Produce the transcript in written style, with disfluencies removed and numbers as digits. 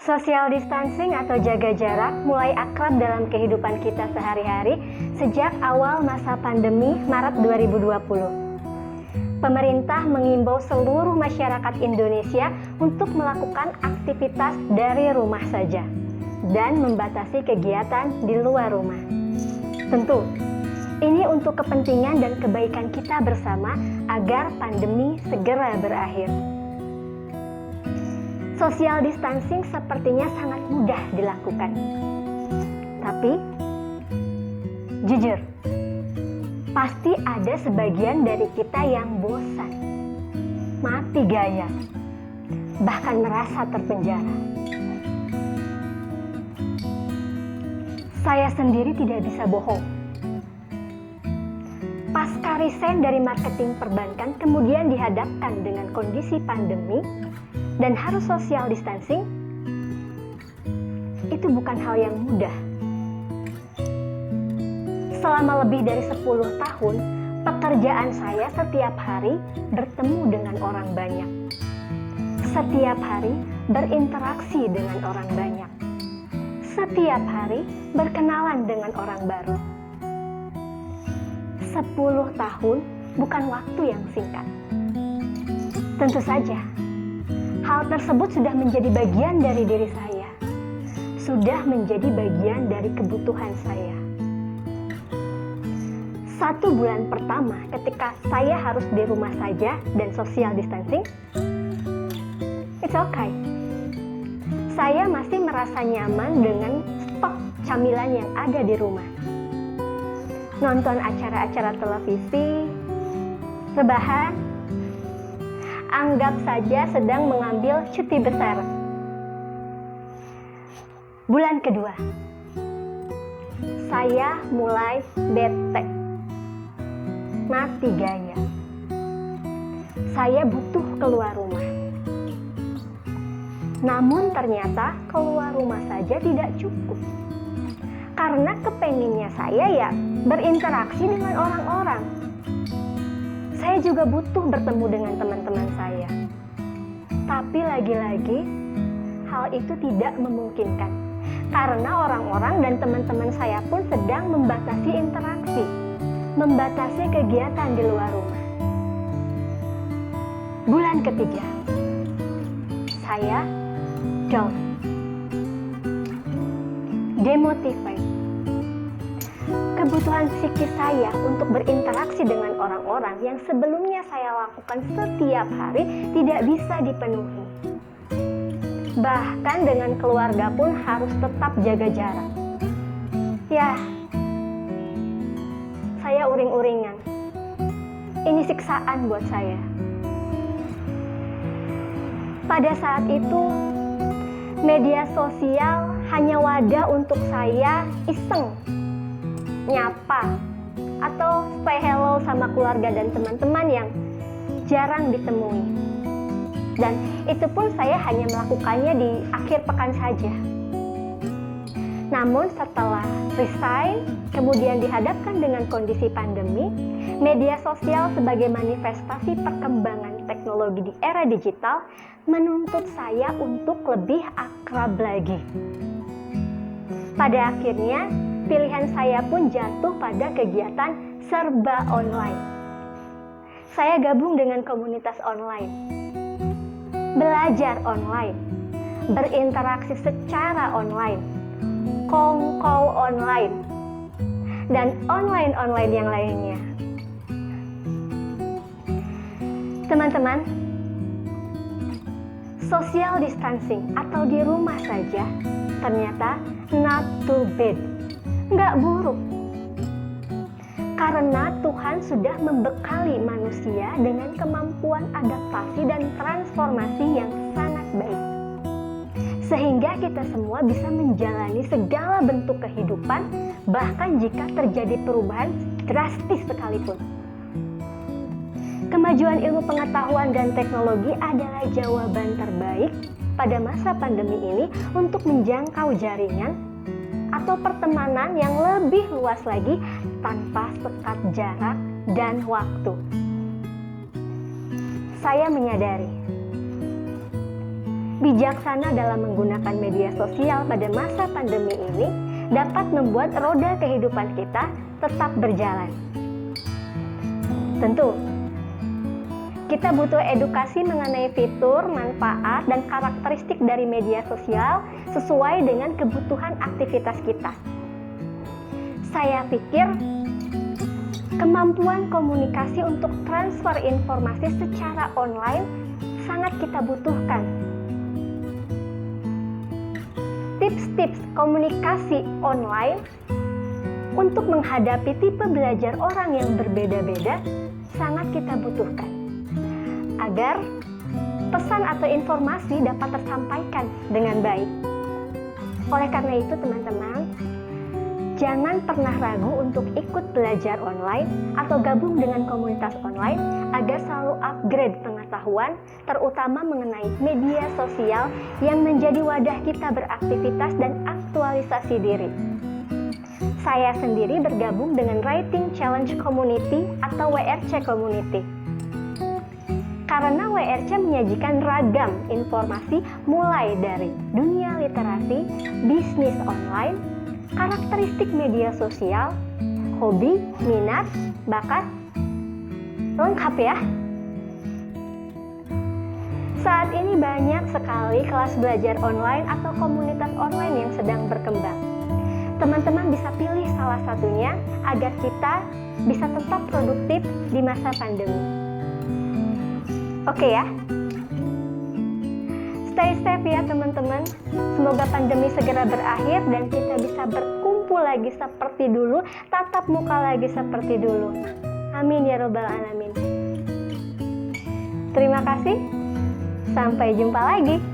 Social distancing atau jaga jarak mulai akrab dalam kehidupan kita sehari-hari sejak awal masa pandemi Maret 2020. Pemerintah mengimbau seluruh masyarakat Indonesia untuk melakukan aktivitas dari rumah saja dan membatasi kegiatan di luar rumah. Tentu, ini untuk kepentingan dan kebaikan kita bersama agar pandemi segera berakhir. Social distancing sepertinya sangat mudah dilakukan. Tapi, jujur, pasti ada sebagian dari kita yang bosan, mati gaya, bahkan merasa terpenjara. Saya sendiri tidak bisa bohong. Pasca resign dari marketing perbankan kemudian dihadapkan dengan kondisi pandemi dan harus social distancing, itu bukan hal yang mudah. Selama lebih dari 10 tahun, pekerjaan saya setiap hari bertemu dengan orang banyak. Setiap hari berinteraksi dengan orang banyak. Setiap hari berkenalan dengan orang baru. 10 tahun bukan waktu yang singkat. Tentu saja, hal tersebut sudah menjadi bagian dari diri saya, sudah menjadi bagian dari kebutuhan saya. 1 bulan pertama ketika saya harus di rumah saja dan social distancing, it's okay. Saya masih merasa nyaman dengan stok camilan yang ada di rumah. Nonton acara-acara televisi, rebahan, anggap saja sedang mengambil cuti besar. Bulan kedua, saya mulai bete, mati gaya. Saya butuh keluar rumah. Namun ternyata keluar rumah saja tidak cukup. Karena kepenginnya saya ya berinteraksi dengan orang-orang. Saya juga butuh bertemu dengan teman-teman saya. Tapi lagi-lagi, hal itu tidak memungkinkan. Karena orang-orang dan teman-teman saya pun sedang membatasi interaksi, membatasi kegiatan di luar rumah. Bulan ketiga, saya down, demotivate. Kebutuhan psikis saya untuk berinteraksi dengan orang-orang yang sebelumnya saya lakukan setiap hari tidak bisa dipenuhi. Bahkan dengan keluarga pun harus tetap jaga jarak. Ya, saya uring-uringan. Ini siksaan buat saya. Pada saat itu, media sosial hanya wadah untuk saya iseng, nyapa, atau say hello sama keluarga dan teman-teman yang jarang ditemui. Dan itu pun saya hanya melakukannya di akhir pekan saja. Namun setelah resign, kemudian dihadapkan dengan kondisi pandemi, media sosial sebagai manifestasi perkembangan teknologi di era digital menuntut saya untuk lebih akrab lagi. Pada akhirnya, pilihan saya pun jatuh pada kegiatan serba online. Saya gabung dengan komunitas online, belajar online, berinteraksi secara online, call online, dan online yang lainnya. Teman-teman, social distancing atau di rumah saja ternyata not too bad, nggak buruk. Karena Tuhan sudah membekali manusia dengan kemampuan adaptasi dan transformasi yang sangat baik. Sehingga kita semua bisa menjalani segala bentuk kehidupan, bahkan jika terjadi perubahan drastis sekalipun. Kemajuan ilmu pengetahuan dan teknologi adalah jawaban terbaik pada masa pandemi ini untuk menjangkau jaringan atau pertemanan yang lebih luas lagi tanpa sekat jarak dan waktu. Saya menyadari bijaksana dalam menggunakan media sosial pada masa pandemi ini dapat membuat roda kehidupan kita tetap berjalan. Tentu, kita butuh edukasi mengenai fitur, manfaat, dan karakteristik dari media sosial sesuai dengan kebutuhan aktivitas kita. Saya pikir kemampuan komunikasi untuk transfer informasi secara online sangat kita butuhkan. Tips-tips komunikasi online untuk menghadapi tipe belajar orang yang berbeda-beda sangat kita butuhkan, agar pesan atau informasi dapat tersampaikan dengan baik. Oleh karena itu, teman-teman, jangan pernah ragu untuk ikut belajar online atau gabung dengan komunitas online agar selalu upgrade pengetahuan, terutama mengenai media sosial yang menjadi wadah kita beraktivitas dan aktualisasi diri. Saya sendiri bergabung dengan Writing Challenge Community atau WRC Community. Karena WRC menyajikan ragam informasi mulai dari dunia literasi, bisnis online, karakteristik media sosial, hobi, minat, bakat, lengkap ya. Saat ini banyak sekali kelas belajar online atau komunitas online yang sedang berkembang. Teman-teman bisa pilih salah satunya agar kita bisa tetap produktif di masa pandemi. Oke ya? Stay safe ya teman-teman. Semoga pandemi segera berakhir dan kita bisa berkumpul lagi seperti dulu, tatap muka lagi seperti dulu. Amin ya robbal alamin. Terima kasih. Sampai jumpa lagi.